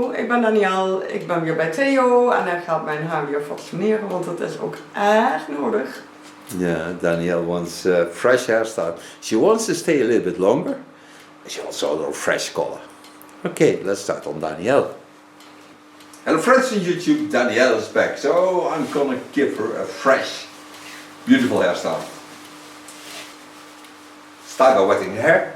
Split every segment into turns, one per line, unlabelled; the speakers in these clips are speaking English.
Hallo, ik ben Danielle, ik ben weer bij Theo en hij gaat mijn haar weer fatsoeneren, want dat is ook echt nodig.
Yeah, Danielle wants a fresh hairstyle. She wants to stay a little bit longer. She also wants a fresh color. Okay, let's start on Danielle. Hello friends on YouTube, Danielle is back. So I'm gonna give her a fresh, beautiful hairstyle. Start by wetting the hair.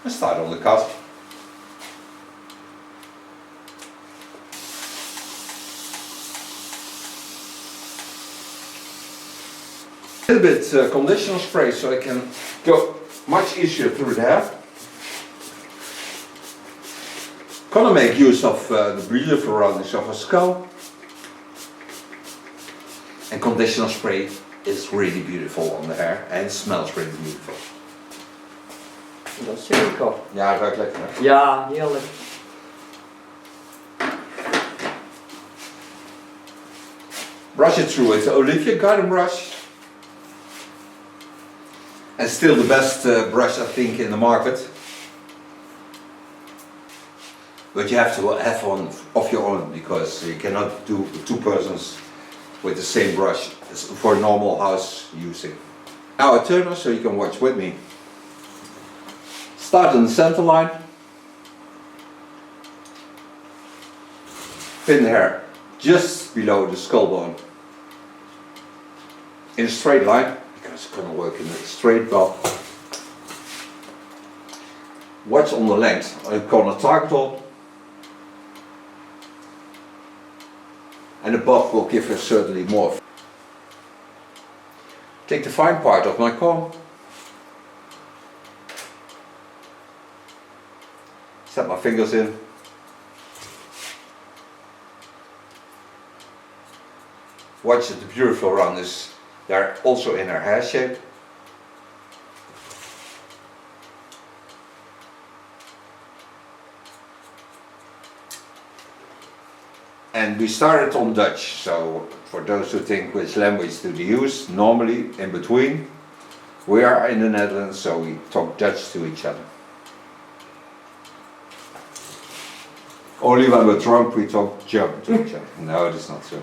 And start on the cut. A little bit conditioner spray so I can go much easier through the hair. Gonna make use of the beautiful roundness of a skull. And conditioner spray is really beautiful on the hair and it smells really beautiful.
Dat is zeker.
Ja, ruikt lekker hè?
Ja, heerlijk.
Brush it through with the Olivia garden brush. And still the best brush I think in the market. But you have to have one of your own because you cannot do two persons with the same brush for normal house using. Now I turn her so you can watch with me. Start in the center line. Pin the hair just below the skull bone. In a straight line, because it's going to work in a straight bob. Watch on the length. I'm going to target on. And the bob will give her certainly more. Take the fine part of my comb. Set my fingers in. Watch the beautiful roundness. They're also in her hair shape. And we started on Dutch, so for those who think which language do they use, normally in between. We are in the Netherlands, so we talk Dutch to each other. Only when we're drunk we talk German to each other. No, that's not true.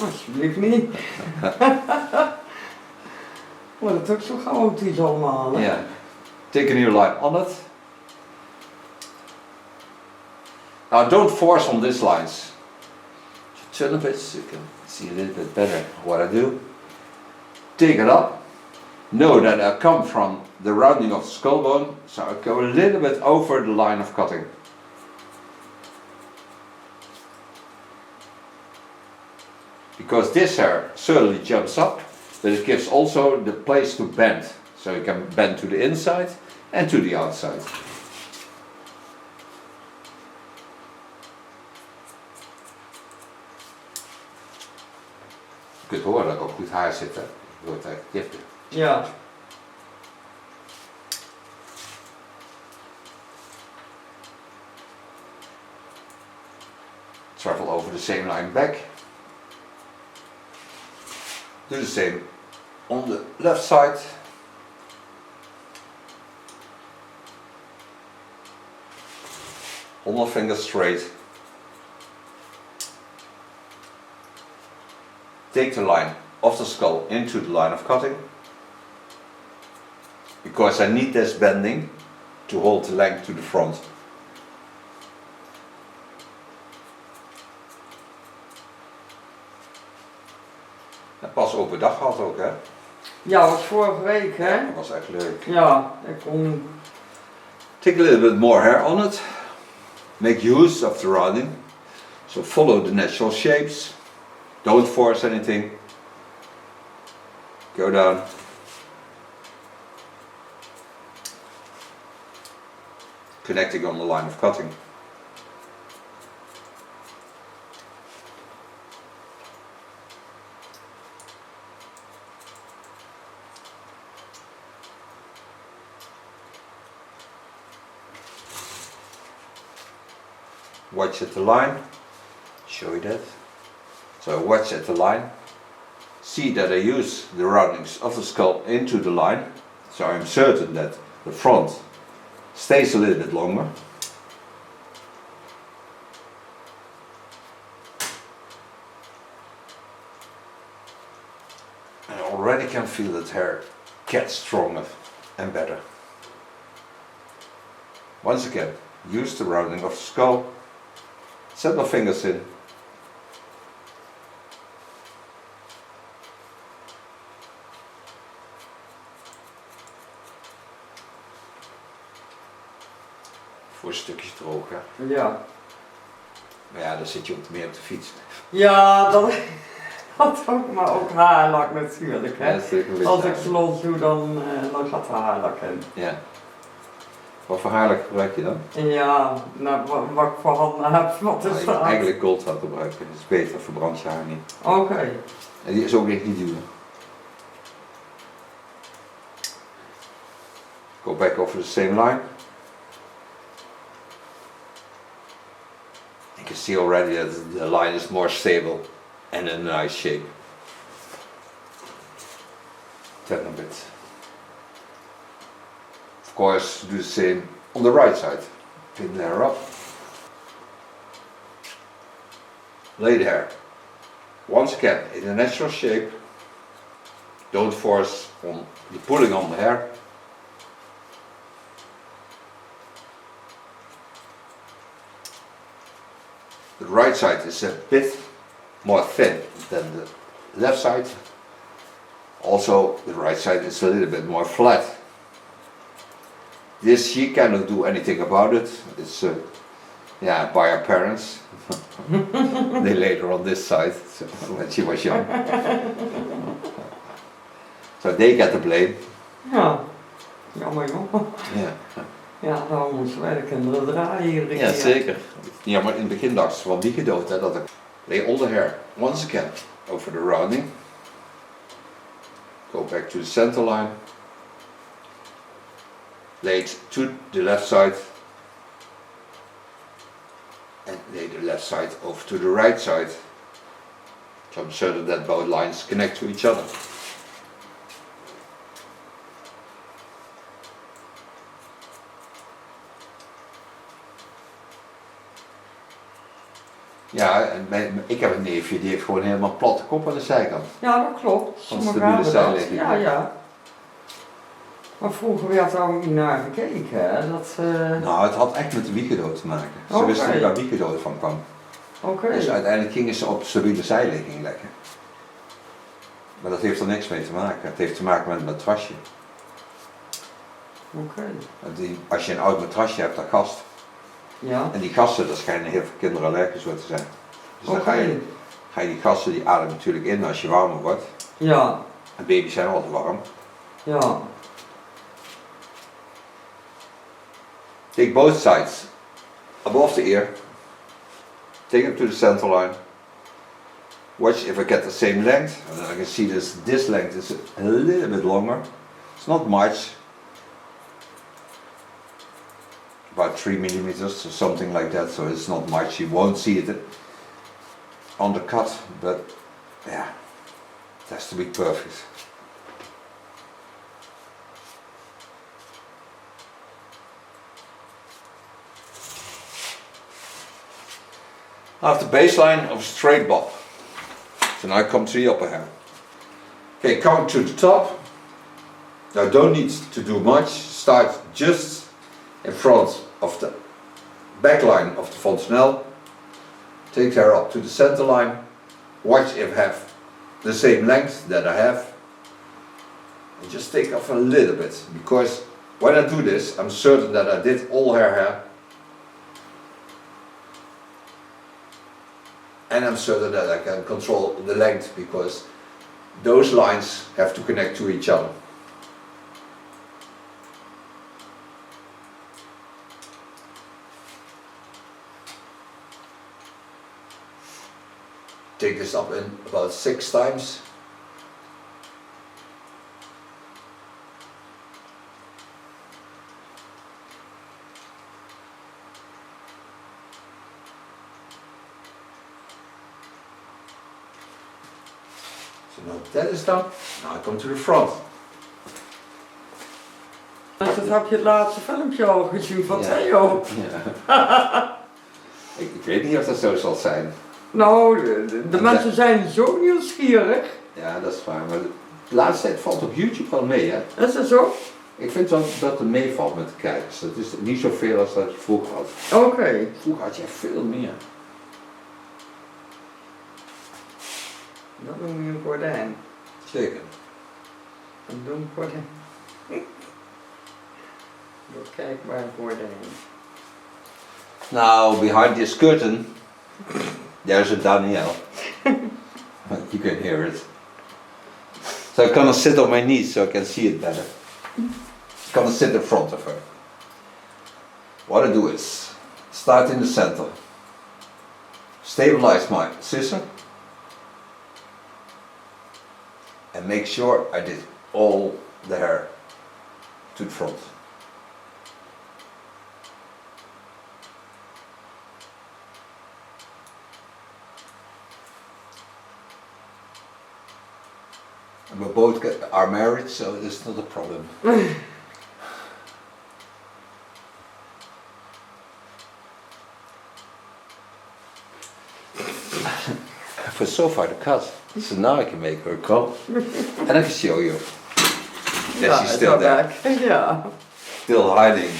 Alsjeblieft niet. Wordt het ook zo chaotisch allemaal, hè?
Yeah. Take a new line on it. Now don't force on these lines. Turn a bit so you can see a little bit better what I do. Take it up. Know that I come from the rounding of the skull bone, so I go a little bit over the line of cutting. Because this hair certainly jumps up, but it gives also the place to bend. So you can bend to the inside and to the outside. Je kunt horen dat ik ook goed haar zit, hè? Je hoort echt giftig.
Ja.
Travel over the same line back. Do the same on the left side. Hold my fingers straight. Take the line of the skull into the line of cutting. Because I need this bending to hold the length to the front. Pas open dag gehad ook, hè?
Ja, was vorige week, hè?
Dat was echt leuk.
Ja, ik kon...
Take a little bit more hair on it. Make use of the rounding. So follow the natural shapes. Don't force anything. Go down. Connecting on the line of cutting. Watch at the line, show you that. So watch at the line, see that I use the roundings of the skull into the line, so I'm certain that the front stays a little bit longer. already can feel that hair gets stronger and better. Once again, use the rounding of the skull. Set my fingers in. Voor stukjes droog, hè?
Ja.
Maar ja, dan zit je ook meer op de fiets.
Ja, dat ook, maar ook haarlak natuurlijk. Hè.
Ja, dat is natuurlijk een beetje
Als ik
duidelijk.
los doe, dan gaat de haarlak in.
Ja. Wat voor haarlak gebruik je dan?
Ja, nou, wat ik voor handen heb, wat er staat.
Eigenlijk goldhout gebruiken, dat is beter, verbrand je haar niet.
Oké.
En die is ook echt niet duur. Go back over the same line. You can see already that the line is more stable and in a nice shape. Turn a bit. Of course, do the same on the right side. Pin the hair up. Lay the hair. Once again, in a natural shape. Don't force on the pulling on the hair. The right side is a bit more thin than the left side. Also, the right side is a little bit more flat. This she cannot do anything about it. It's yeah, by her parents. They laid her on this side when she was young. So they get the blame.
Ja, jammer joh.
Ja,
Ja, daarom moesten wij de kinderen draaien iedere keer.
ja zeker. Ja, maar in het begin dacht ze van die gedood, hè, dat ik lay all the hair once again over the rounding. Go back to the center line. Lay it to the left side. And lay the left side over to the right side. So I'm certain that both lines connect to each other. Ja, en ik heb een neefje die heeft gewoon helemaal platte kop aan de zijkant.
Ja, dat klopt.
Van
Sommigen
stabiele
hebben dat.
zijligging.
Ja, ja. Maar vroeger werd er ook niet naar gekeken, hè? Dat,
Nou, het had echt met de wiekendood te maken. Ze
Oké.
wisten niet waar wiekendood van kwam.
Oké.
Dus uiteindelijk gingen ze op stabiele zijligging leggen. Maar dat heeft er niks mee te maken. Het heeft te maken met een matrasje.
Oké.
Want als je een oud matrasje hebt, dat gast.
Ja.
En die gassen, daar schijnen heel veel kinderen allergisch voor te zijn. Dus dan
Oké.
ga je die gassen, die ademen natuurlijk in als je warmer wordt.
Ja.
En baby's zijn altijd warm.
Ja.
Take both sides above the ear. Take them to the center line. Watch if I get the same length. And then I can see this length is a little bit longer. It's not much. About 3 millimeters or something like that, so it's not much. You won't see it on the cut, but yeah, it has to be perfect. I have the baseline of a straight bob. So now I come to the upper hair. Okay, coming to the top. Now don't need to do much. Start just in front of the back line of the fontanelle. Take the hair up to the center line. Watch if I have the same length that I have. And just take off a little bit, because when I do this, I'm certain that I did all her hair. And I'm certain that I can control the length, because those lines have to connect to each other. Take this up in about 6 times. So now that is done. Now I come to the front.
Dus dat heb je het laatste filmpje al gezien van
Ja.
Theo.
Ja. Ik weet niet of dat zo zal zijn.
Nou, de mensen zijn zo nieuwsgierig.
Ja, dat is waar. Maar De laatste tijd valt op YouTube wel mee, hè?
Is dat zo?
Ik vind wel dat het meevalt met de kijkers. Het is niet zoveel als dat je vroeger had.
Oké.
Vroeger had je veel meer.
Dat noem je een gordijn.
Zeker.
Een doen gordijn. Doorkijkbaar gordijn.
Now, behind this curtain, there's a Danielle. You can hear it. So I'm gonna sit on my knees so I can see it better. I'm gonna sit in front of her. What I do is, start in the center. Stabilize my scissor. And make sure I did all the hair to the front. And we both are married, so it's not a problem. For so far the cut, so now I can make her come. And I can show you that she's still there.
Back. Yeah.
Still hiding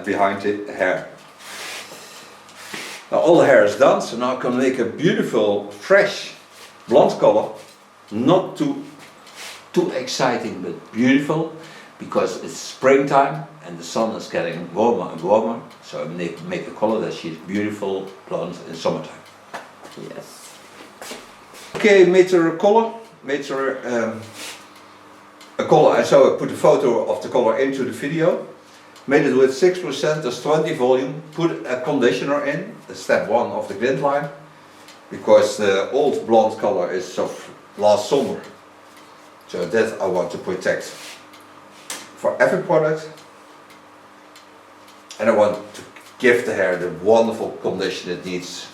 behind the hair. Now all the hair is done, so now I can make a beautiful, fresh blonde color. Not too exciting, but beautiful, because it's springtime and the sun is getting warmer and warmer. So I make a color that she's beautiful blonde in summertime.
Yes.
Okay, made her a color. Made her a color, and so I put a photo of the color into the video. Made it with 6%, that's 20 volume. Put a conditioner in, step 1 of the glint line, because the old blonde color is of last summer. So that I want to protect for every product. And I want to give the hair the wonderful condition it needs.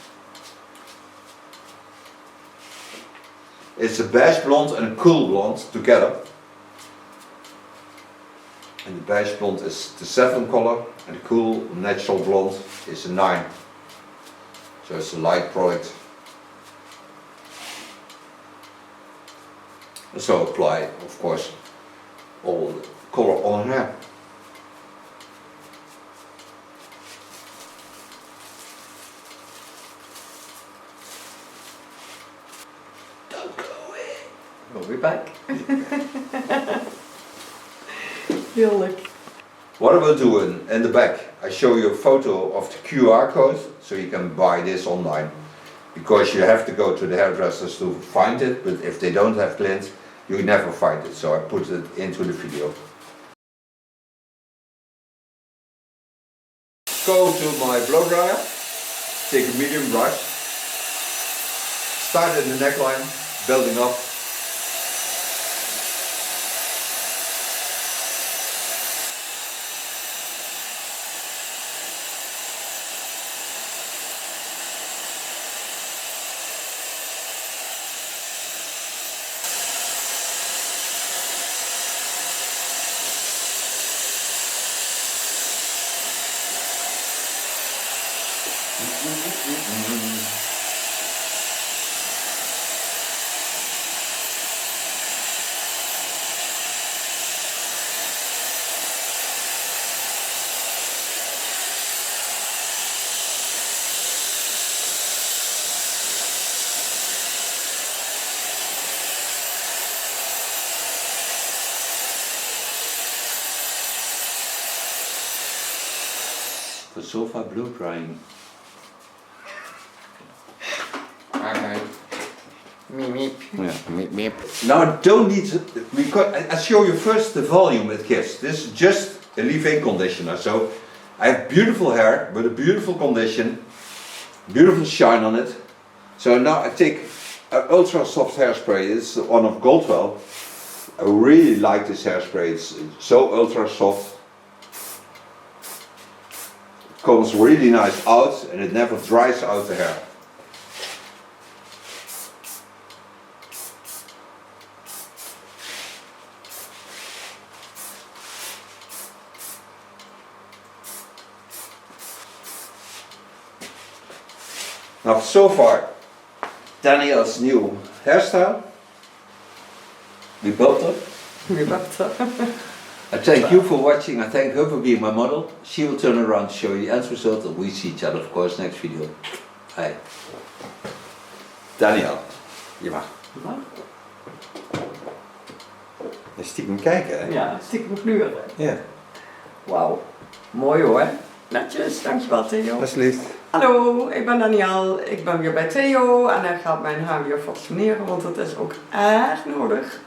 It's a beige blonde and a cool blonde together. And the beige blonde is the 7 color and the cool natural blonde is a 9. So it's a light product. And so apply, of course, all the color on her hair. Don't go away.
We'll be back. Heerlijk.
What I will do in the back, I show you a photo of the QR code so you can buy this online. Because you have to go to the hairdressers to find it, but if they don't have glint, you never find it. So I put it into the video. Go to my blow dryer, take a medium brush, start in the neckline, building up. For sofa blow drying.
Meep meep.
Yeah, meep meep. Now I don't need to, because I show you first the volume it gives. This is just a leave-in conditioner. So I have beautiful hair with a beautiful condition, beautiful shine on it. So now I take an ultra soft hairspray. It's one of Goldwell. I really like this hairspray. It's so ultra soft. It comes really nice out and it never dries out the hair. Now so far, Danielle's new hairstyle. We both are.
Wie bent er?
I thank you for watching. I thank her for being my model. She will turn around, show you the end result, and we see each other, of course, next video. Hi. Danielle, je mag.
Wat?
Stiekem kijken, hè?
Ja, stiekem gluren.
Ja.
Wauw, mooi hoor. Netjes, dankjewel Theo.
Alsjeblieft.
Hallo, ik ben Danielle. Ik ben weer bij Theo en hij gaat mijn haar weer fatsoeneren, want dat is ook erg nodig.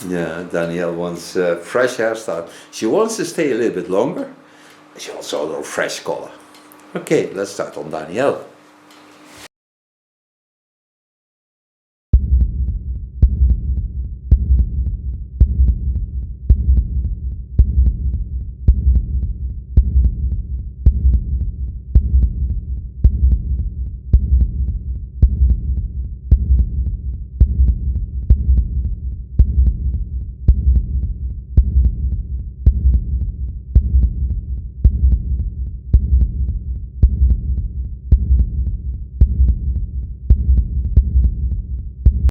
Yeah, Danielle wants a fresh hairstyle. She wants to stay a little bit longer. She also wants a fresh color. Okay, let's start on Danielle.